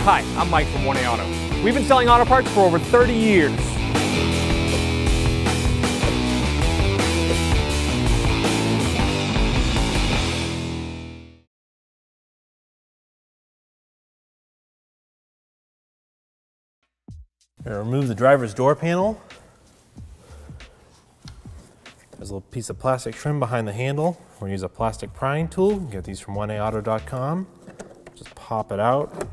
Hi, I'm Mike from 1A Auto. We've been selling auto parts for over 30 years. I'm going to remove the driver's door panel. There's a little piece of plastic trim behind the handle. We're going to use a plastic prying tool. Get these from 1aauto.com. Just pop it out.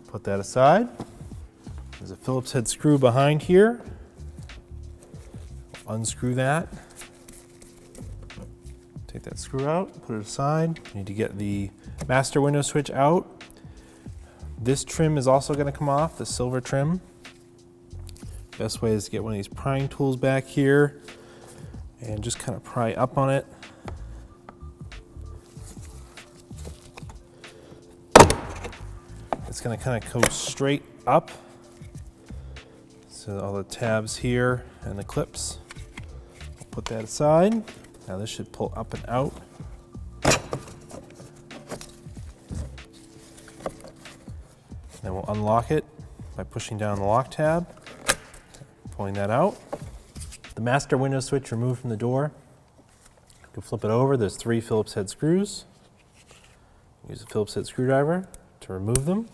Put that aside. There's a Phillips head screw behind here. Unscrew that. Take that screw out, put it aside. You need to get the master window switch out. This trim is also going to come off, the silver trim. Best way is to get one of these prying tools back here and just kind of pry up on it. It's going to kind of go straight up. So all the tabs here and the clips. I'll put that aside. Now this should pull up and out. Then we'll unlock it by pushing down the lock tab, pulling that out. The master window switch removed from the door. You can flip it over. There's 3 Phillips head screws. Use a Phillips head screwdriver to remove them.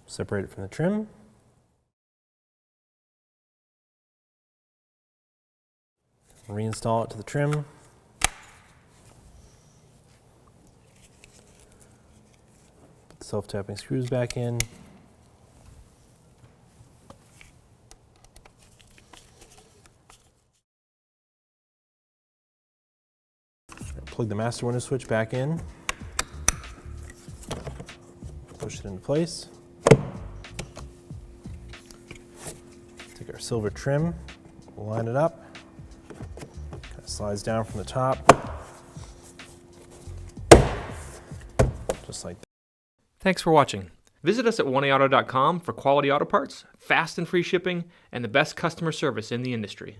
Separate it from the trim. Reinstall it to the trim. Put the self-tapping screws back in. Plug the master window switch back in. Push it into place. Take our silver trim, line it up. Kind of slides down from the top. Just like that. Thanks for watching. Visit us at 1aauto.com for quality auto parts, fast and free shipping, and the best customer service in the industry.